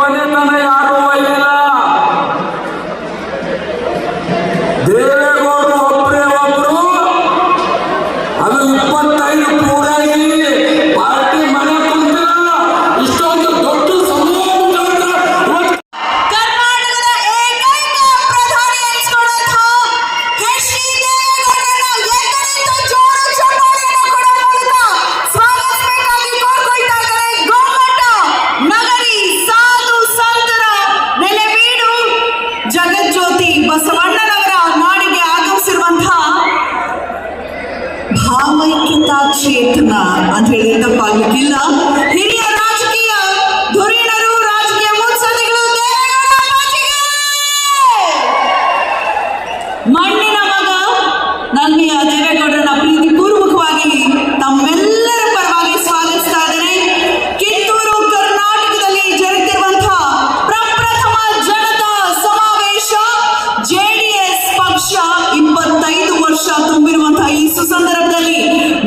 ಮನೆತನ ಯಾರು ಒಯ್ಯಲ್ಲ. ದೇವೇಗೌಡರು ಒಬ್ಬರೇ ಒಬ್ರು, ಅದು 25 ಪೂರೈಸಿ ಪಾರ್ಟಿ ಮನೆ ಕುಂತಿಲ್ಲ. ಇಷ್ಟೊಂದು ದೊಡ್ಡ ಸಮೂಹ ಕರ್ನಾಟಕದ ಏಕೈಕ ಪ್ರಧಾನಿ ಎನಿಸಿಕೊಂಡಂತಹ ಎಚ್ ಡಿ ದೇವೇಗೌಡರನ್ನು ಎತ್ತರಿತ ಜೋರು ಚಪ್ಪಾಳೆಯನ್ನು ಕೊಡುವ ಮೂಲಕ ಸ್ವಾಗತಿಸಬೇಕಾಗಿ ಕೋರ್ಕೊಳ್ತಾ ಇದ್ದಾರೆ. ಗೋಮಠ ನಗರಿ ಸಾಧು ಸಂತರ ನೆಲೆಬೀಡು ಜಗಜ್ಯೋತಿ ಬಸವಣ್ಣನವರ ನಾಡಿಗೆ ಆಗಮಿಸಿರುವಂತಹ ಭಾವೈಕ್ಯತಾ ಚೇತನ ಅಂತ ಹೇಳಿ ತಪ್ಪಾಗಲಿಕ್ಕಿಲ್ಲ. ಹಿರಿಯ ರಾಜಕೀಯ ಧುರೀಣರು, ರಾಜಕೀಯ ಮುತ್ಸದ್ದಿಗಳು, ದೇವೇಗೌಡ ಅಪ್ಪಾಜಿಗೆ ಮಣ್ಣಿನ ಮಗ ನನ್ನೆಯ ದೇವೇಗೌಡರನ್ನ ಪ್ರೀತಿಪೂರ್ವಕವಾಗಿ ತಮ್ಮೆಲ್ಲರ ಪರವಾಗಿ ಸ್ವಾಗತಿಸ್ತಾ ಇದ್ದೇನೆ. ಕಿತ್ತೂರು ಕರ್ನಾಟಕದಲ್ಲಿ ಜರುಗುತ್ತಿರುವಂತಹ ಪ್ರಪ್ರಥಮ ಜನತಾ ಸಮಾವೇಶ, ಜೆಡಿಎಸ್ ಪಕ್ಷ 25 ವರ್ಷ ತುಂಬಿರುವಂತಹ ಈ ಸುಸಂದರ್ಭದಲ್ಲಿ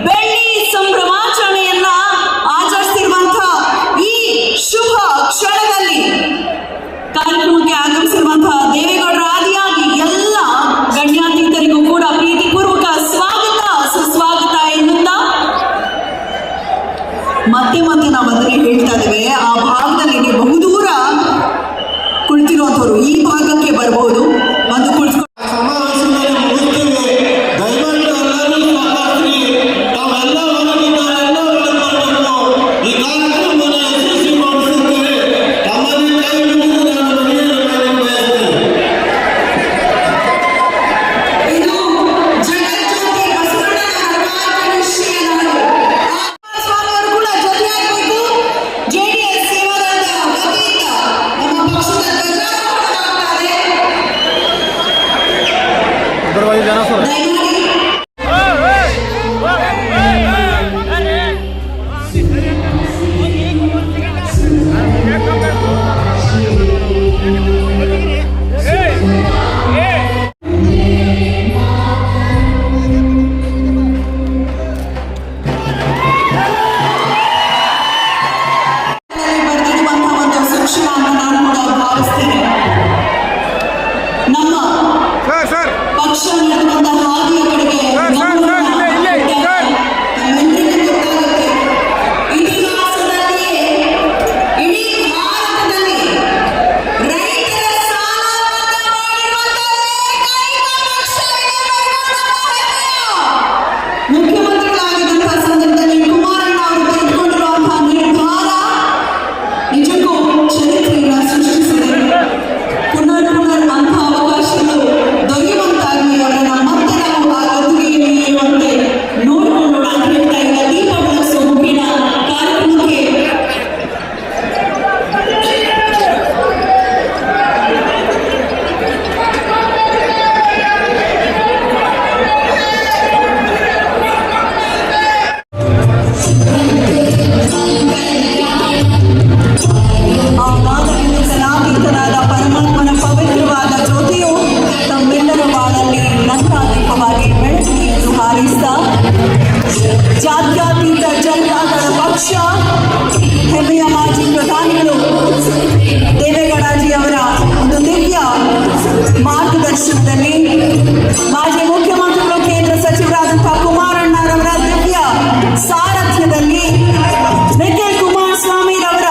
ಬೆಳ್ಳಿ ಸಂಭ್ರಮಾಚರಣೆಯನ್ನ ಆಚರಿಸುತ್ತಿರುವಂತಹ ಈ ಶುಭ ಕ್ಷಣದಲ್ಲಿ ಕಾರ್ಯಕ್ರಮಕ್ಕೆ ಆಗಮಿಸಿರುವಂತಹ ದೇವೇಗೌಡರ ಆದಿಯಾಗಿ ಎಲ್ಲ ಗಣ್ಯಾತೀತರಿಗೂ ಕೂಡ ಪ್ರೀತಿಪೂರ್ವಕ ಸ್ವಾಗತ ಸುಸ್ವಾಗತ ಎನ್ನುತ್ತಾ ಮತ್ತೆ ನಾವು ಅದನ್ನೇ ಹೇಳ್ತಾ ಇದ್ದೇವೆ. ಆ ಭಾಗದಲ್ಲಿ ನೀವು ಬಹುದೂರ ಕುಳಿತಿರುವಂತವರು ಈ ಭಾಗಕ್ಕೆ ಬರಬಹುದು, ಒಂದು ಕುಳಿತು ಸಮಾವೇಶದಲ್ಲಿ ಮುಗಿಸ್ತೇವೆ. ದಯಮಾಡಿ ಎಲ್ಲರೂ ಸಹಕರಿಸಿ. ತಾವೆಲ್ಲ ಹೊರಗಿದ್ದಾರೆ, ಎಲ್ಲ ಬರಬೇಕು. ಈ ಕಾರ್ಯಕ್ರಮವನ್ನು ಯಶಸ್ವಿಗೊಳಿಸುತ್ತೇವೆ. ತಮ್ಮಲ್ಲಿ ಕೈ ಮುಗಿದು ನಾನು ಮನೆಯಲ್ಲಿ ಬಯಸ್ತೇನೆ. ಇದು ಜಗಜ್ಯೋತಿ ಬಸವಣ್ಣನವರ ಕಾರ್ಯನಿಷ್ಠೆಯ ನಾಡು. ಸ್ವಾಮಿಯವರು ಕೂಡ ಜೊತೆಯಾಗಬೇಕು. ಜೆಡಿಎಸ್ ಸೇವಾದಳದ ವತಿಯಿಂದ ನಮ್ಮ ಪಕ್ಷದ ಧ್ವಜಾರೋಹಣವಾಗುತ್ತದೆ. ದಯಮಾಡಿ ಬರೆದಿರುವಂತಹ ಒಂದು ಶಿಕ್ಷಣ ಅಂತ ನಾನು ಕೂಡ ಭಾವಿಸ್ತೇನೆ. ನಮ್ಮ ಪಕ್ಷ ನಡೆಯುವಂತಹ ಹಾದಿಯ ಕಡೆಗೆ ತಮ್ಮೆಲ್ಲರಿಗೂ ಗೊತ್ತಾಗುತ್ತೆ. ಇತಿಹಾಸದಲ್ಲಿಯೇ ಇಡೀ ಭಾರತದಲ್ಲಿ ರೈತರ ಸಾಲ ಮನ್ನಾ ಮಾಡಿರುವಂತಹ ಏಕೈಕ ಪಕ್ಷ ಮುಖ್ಯಮಂತ್ರಿಗಳಾಗಿದ್ದಂತಹ ಸಂದರ್ಭದಲ್ಲಿ ಕುಮಾರಣ್ಣ ಅವರು ತೆಗೆದುಕೊಂಡಿರುವಂತಹ ನಿರ್ಧಾರ ನಿಜಕ್ಕೂ ಚರಿತ್ರೆಯನ್ನು ಸೃಷ್ಟಿಸಿದೆ. ಪುನರ್ ಅಂತ ಅವಕಾಶಗಳು ದೊರೆಯುವಂತಾಗಿ ಅವರನ್ನ ಮತ್ತೆ ನಾವು ಆ ಗದ್ದುಗೆಯಲ್ಲಿ ಇರುವಂತೆ ನೋಡಿಕೊಂಡು ಅಂತ ಹೇಳ್ತಾ ಈಗ ದೀಪ ಬೆಳಗಿಸುವ ಮುಖೇನ ಕಾರ್ಯಕ್ರಮಕ್ಕೆ ಆವಾಗಲಿಂದ ಕಲಾತೀತನಾದ ಪರಮಾತ್ಮನ ಪವಿತ್ರವಾದ ಜ್ಯೋತಿಯು ತಮ್ಮೆಲ್ಲರ ಬಾಳಲ್ಲಿ ನಂತರ ದೀಪವಾಗಿ ಬೆಳಕಲಿ ಎಂದು ಹಾರೈಸಿದ ಜಾತ್ಯತೀತ ಜನತಾದಳ ಪಕ್ಷ ಹೆಮ್ಮೆಯ ಮಾಜಿ ಪ್ರಧಾನಿಗಳು ದೇವೇಗೌಡಜಿ ಅವರ ಒಂದು ದಿವ್ಯ ಮಾರ್ಗದರ್ಶನದಲ್ಲಿ ಮಾಜಿ ಮುಖ್ಯಮಂತ್ರಿಗಳು ಕೇಂದ್ರ ಸಚಿವರಾದಂತಹ ಕುಮಾರಣ್ಣರವರ ದಿವ್ಯ ಸಾರಥ್ಯದಲ್ಲಿ ನಿಖಿಲ್ ಕುಮಾರಸ್ವಾಮಿ ರವರ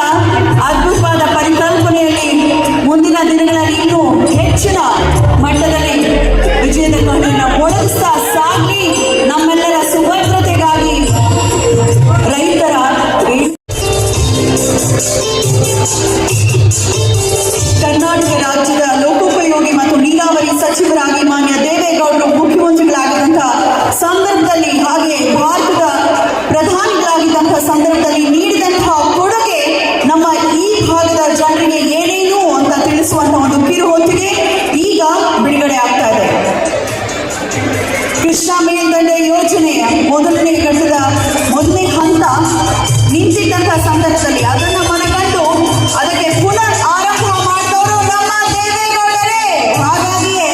ಅದ್ಭುತವಾದ ಪರಿಕಲ್ಪನೆಯಲ್ಲಿ ಮುಂದಿನ ದಿನಗಳಲ್ಲಿ ಇನ್ನೂ ಹೆಚ್ಚಿನ ಮಟ್ಟದಲ್ಲಿ ವಿಜಯದ ಕಣ್ಣನ್ನು ಮೊಳಗಿಸ್ತಾ ಸಾಗಿ ನಮ್ಮೆಲ್ಲರ ಸುಭದ್ರತೆಗಾಗಿ ರೈತರ ಕರ್ನಾಟಕ ರಾಜ್ಯದ ಲೋಕೋಪಯೋಗಿ ಮತ್ತು ನೀರಾವರಿ ಸಚಿವರಾಗಿ ಮಾನ್ಯ ದೇವೇಗೌಡರು ಮುಖ್ಯಮಂತ್ರಿಗಳಾಗಿದ್ದಂತಹ ಸಂದರ್ಭದಲ್ಲಿ ಹಾಗೆ ಭಾರತದ ಪ್ರಧಾನಿಗಳಾಗಿದ್ದಂತಹ ಸಂದರ್ಭದಲ್ಲಿ ನೀಡಿದಂತಹ ಕೊಡುಗೆ ನಮ್ಮ ಈ ಭಾಗದ ಜನರಿಗೆ ಏನೇನು ಅಂತ ತಿಳಿಸುವಂತಹ ಒಂದು ಕಿರು ಹೊತ್ತಿಗೆ ಈಗ ಬಿಡುಗಡೆ ಆಗ್ತಾ ಇದೆ. ಕೃಷ್ಣಾ ಮೇಲ್ದಂಡೆ ಯೋಜನೆಯ ಮೊದಲನೇ ಘಟ್ಟದ ಮೊದಲನೇ ಹಂತ ನಿಂತಿದ್ದಂತಹ ಸಂದರ್ಭದಲ್ಲಿ ಅದನ್ನು ಮನಗಂಡು ಅದಕ್ಕೆ ಪುನರ್ ಆರಂಭ ಮಾಡಿದವರು ನಮ್ಮ ದೇವೇಗೌಡರೇ. ಹಾಗಾಗಿಯೇ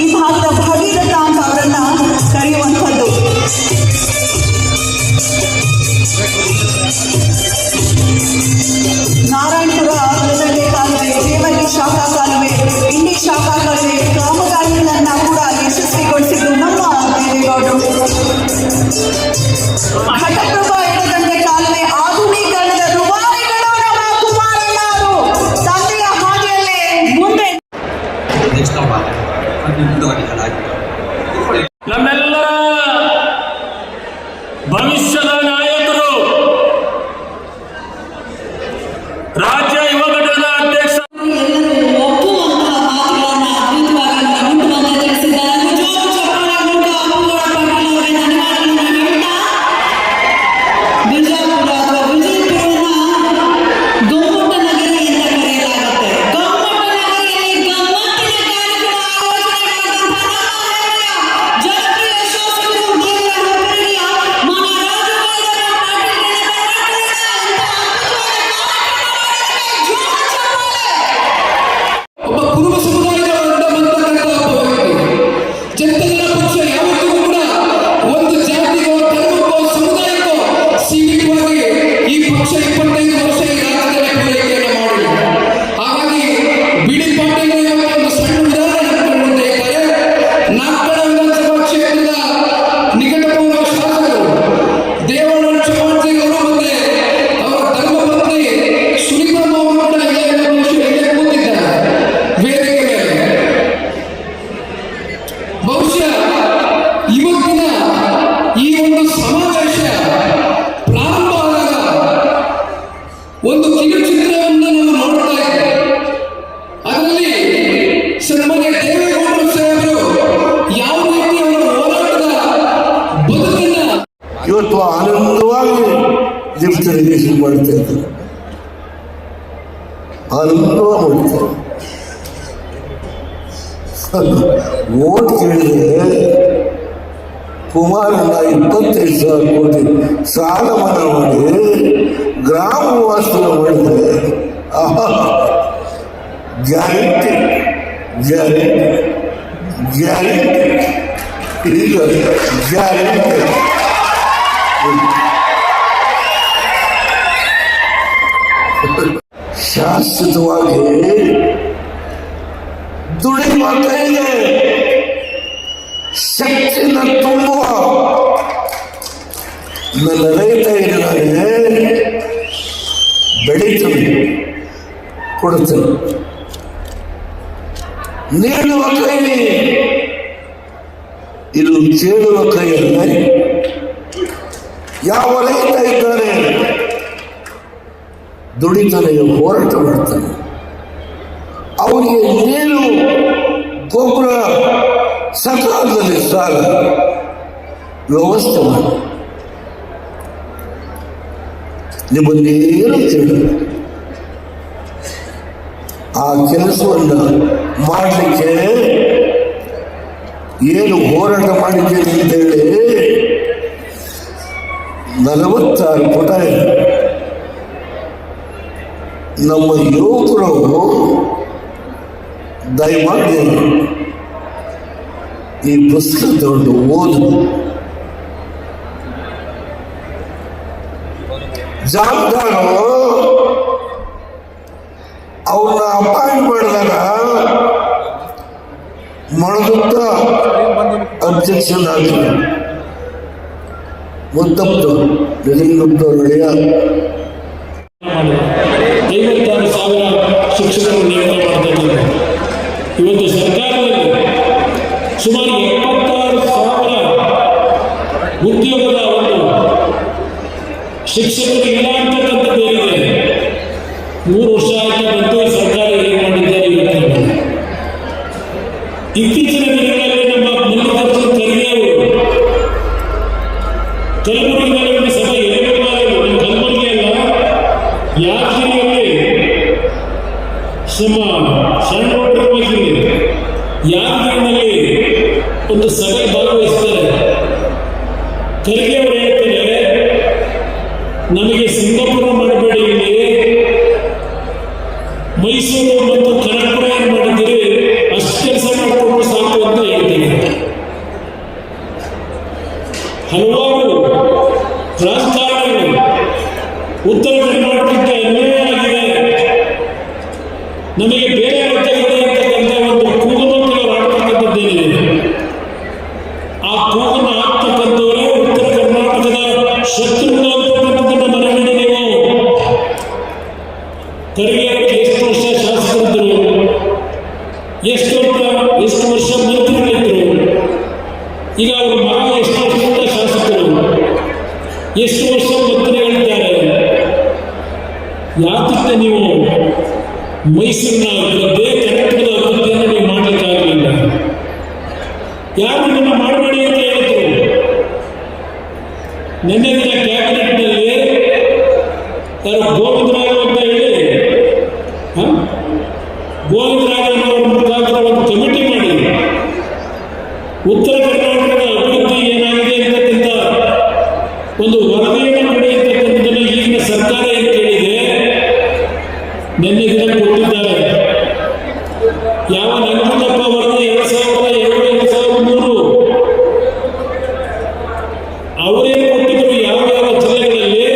ಈ ಭಾಗದ ಭಗೀರಥ ಅಂತ ಅವರನ್ನ ಕರೆಯುವಂಥದ್ದು. ನಾರಾಯಣಪುರ ಮೊದಲನೇ ಕಾಲುವೆ ಡೆಲಿಗೇಷನ್ ಮಾಡ್ತಾ ಇದ್ರು, ಅನುಭವ ಮಾಡ್ತಾರೆ. ಓಟ್ ಕೇಳಿದ್ರೆ ಕುಮಾರಣ್ಣ 25,000 ಕೋಟಿ ಸಾಲ ಮನ್ನಾ ಮಾಡಿ ಗ್ರಾಮ ವಾಸ್ತವ ಮಾಡಿದರೆ ಗ್ಯಾರಂಟಿ ಗ್ಯಾರಂಟಿ ಗ್ಯಾರಂಟಿ ಈಗ ಗ್ಯಾರಂಟಿ ಶಾಶ್ವತವಾಗಿ ದುಡಿಯುವ ಕೈಗೆ ಶಕ್ತಿನ ತುಂಬುವ ನನ್ನ ರೈತ ಏನಾಗಿದೆ ಬೆಳೀತದೆ, ಕೊಡುತ್ತದೆ. ನೀಡುವ ಕೈ ಇದು ಕೇಳುವ ಕೈಯಲ್ಲ. ಯಾವ ರೈತ ಇದ್ದಾನೆ ದುಡಿತಾನೆ, ಹೋರಾಟ ಮಾಡ್ತಾನೆ, ಅವನಿಗೆ ನೀರು ಗೊಬ್ಬರ ಸಕಾಲದಲ್ಲಿ ಸಾಲ ವ್ಯವಸ್ಥೆ ಮಾಡಿ ನಿಮ್ಮನ್ನೇನು ಕೇಳಿ ಆ ಕೆಲಸವನ್ನು ಮಾಡಲಿಕ್ಕೆ ಏನು ಹೋರಾಟ ಮಾಡಿದ್ದೇನೆ ಅಂತೇಳಿ 46 ಪುಟ ನಮ್ಮ ಯುವಕರು ದಯಮಾಡಿ ಈ ಪುಸ್ತಕ ತಗೊಂಡು ಓದು. ಜಾಮದಾರು ಅವ್ರನ್ನ ಅಪಾಯಿಂಟ್ ಮಾಡಿದಾಗ ಮಣಗುತ್ತ ಅಧ್ಯಕ್ಷನಾಗಿ ಮುದ್ದಪ್ಪ ನಡೆಯ 56,000 ಶಿಕ್ಷಕರು ನೇಮಕ ಮಾಡ್ತಾ ಇದ್ದಾರೆ. ಇವತ್ತು ಸರ್ಕಾರದಲ್ಲಿ ಸುಮಾರು 76,000 ಉದ್ಯೋಗದ ಒಂದು ಶಿಕ್ಷಕರು ಇಲ್ಲ ಅಂತಕ್ಕಂಥದ್ದು ಏನಿದೆ. 3 ವರ್ಷ ಆಯ್ತು ಬಂತು, ಸರ್ಕಾರ ಏನು ಮಾಡಿದ್ದಾರೆ ಇವತ್ತು. ಇತ್ತೀಚಿನ ದಿನಗಳಲ್ಲಿ ನಮ್ಮ ಮಲ್ಲಿಕಾರ್ಜುನ ಖರ್ಗೆ ಅವರು ಕಲಬುರಗಿಯಲ್ಲಿ ಒಂದು ಸಭೆ ನಮ್ಮ ಕಲಬುರಗಿ ಅಲ್ಲ ಯಾದಗಿರಿಯಲ್ಲಿ ಸಣ್ಣ ಯಾದಗಿರಿನಲ್ಲಿ ಒಂದು ಸಭೆ ಭಾಗವಹಿಸ್ತಾರೆ. ಖರ್ಗೆ ಅವರು ಹೇಳ್ತಾರೆ, ನಮಗೆ ಸಿಂಗಾಪುರ ಮಾಡಬೇಡಿ, ಇಲ್ಲಿ ಮೈಸೂರು ಮತ್ತು ಕನಕಪುರ ಏನು ಮಾಡಿದ್ದೀರಿ ಅಷ್ಟು ಕೆಲಸ ಮಾಡಿಕೊಂಡು ಸಾಕು ಅಂತ ಹೇಳ್ತಾರೆ. ಹಲವಾರು ರಾಜಕಾರಣಿಗಳು ಉತ್ತರ ಕರ್ನಾಟಕಕ್ಕೆ ಅನ್ಯಾಯ ಆಗಿದೆ, ನಮಗೆ ಬೇರೆ ರಾಜ್ಯಗಳಿದೆ ಅಂತಕ್ಕಂಥ ಒಂದು ಕೂಗನ್ನು ಆಡ್ತಕ್ಕಂಥದ್ದೇನಿದೆ. ಆ ಕೂಗನ್ನು ಆಗ್ತಕ್ಕಂಥವರೇ ಉತ್ತರ ಕರ್ನಾಟಕದ ಶತ್ರುಗಳು ಅಂತಕ್ಕಂಥದ್ದನ್ನು ಮನಗಂಡು ನೀವು. ಖರ್ಗೆ ಎಷ್ಟು ವರ್ಷ ಶಾಸಕರಿದ್ದರು, ಎಷ್ಟು ವರ್ಷ ಮಂತ್ರಿಗಳಿದ್ದರು, ಈಗ ಅವ್ರ ಮಗ ಎಷ್ಟು ವರ್ಷದಿಂದ ಶಾಸಕರು, ಎಷ್ಟು ವರ್ಷ ಮಂತ್ರಿಗಳಿದ್ದಾರೆ. ಯಾತಕ್ಕೆ ನೀವು ಮೈಸೂರಿನ ಅಭಿವೃದ್ಧಿ ಕರ್ನಾಟಕದ ಅಭಿವೃದ್ಧಿಯನ್ನು ನೀವು ಮಾಡಲಿಕ್ಕಾಗಲಿಲ್ಲ? ಯಾರು ನಿಮ್ಮ ಮಾಡಬೇಡಿ ಅಂತ ಹೇಳಿದ್ರು? ನಿನ್ನೆ ದಿನ ಕ್ಯಾಬಿನೆಟ್ನಲ್ಲಿ ಯಾರು ಗೋವಿಂದರಾಜ ಅಂತ ಹೇಳಿ ಗೋವಿಂದರಾಜನವರ ಮುಖಾಂತರ ಒಂದು ಕಮಿಟಿ ಮಾಡಿ ಉತ್ತರ ಕರ್ನಾಟಕದ ಅಭಿವೃದ್ಧಿ ಏನಾಗಿದೆ ಅಂತಕ್ಕಂಥ ಒಂದು ವರದಿಯನ್ನು ಪಡೆಯತಕ್ಕಂಥದ್ದನ್ನು ಈಗಿನ ಸರ್ಕಾರ ಏನು ಕೇಳಿದೆ ನಿನ್ನೆ ದಿನ ಕೊಟ್ಟಿದ್ದಾರೆ. ಯಾವ ನಂಜುಂಡಪ್ಪ ವರದಿ 2002-2003 ಅವರೇನು ಕೊಟ್ಟಿದ್ರು, ಯಾವ ಜಿಲ್ಲೆಗಳಲ್ಲಿ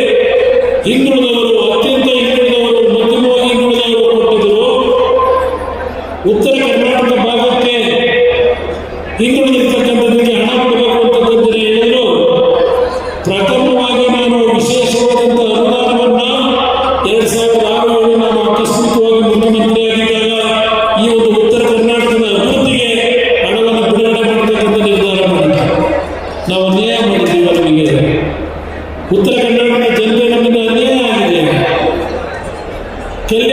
ಹಿಂದುಳಿದವರು, ಅತ್ಯಂತ ಹಿಂದುಳಿದವರು, ಮಧ್ಯಮವಾಗಿ ಹಿಂದುಳಿದವರು ಕೊಟ್ಟಿದ್ರು. ಉತ್ತರ ಕರ್ನಾಟಕ ಭಾಗಕ್ಕೆ ಹಿಂದುಳಿದಿರ್ತಕ್ಕಂಥದ್ದಕ್ಕೆ ಹಣ ಕೊಡಬೇಕು ಅಂತಕ್ಕಂಥ ಹೇಳಿದ್ರು. ಪ್ರಥಮವಾಗಿ ನಾನು ವಿಶೇಷವಾದಂಥ ಅನುದಾನವನ್ನು 2006 ನಾನು ಆಕಸ್ಮಿಕವಾಗಿ ಮುಖ್ಯಮಂತ್ರಿಯಾಗಿದ್ದಾಗ ಈ ಒಂದು ಉತ್ತರ ಕರ್ನಾಟಕದ ಅಭಿವೃದ್ಧಿಗೆ ಹಣವನ್ನು ಬಿಡುಗಡೆ ಮಾಡತಕ್ಕಂಥ ನಿರ್ಧಾರ ಮಾಡಿದ್ದೆ. ನಾವು ಅನ್ಯಾಯ ಮಾಡಿದ್ದೀವಿ ಅವರಿಗೆ. ಉತ್ತರ ಕರ್ನಾಟಕದ ಜನತೆ ನಮ್ಮಿಂದ ಅನ್ಯಾಯ ಆಗಿದೆ. ಕೆಲ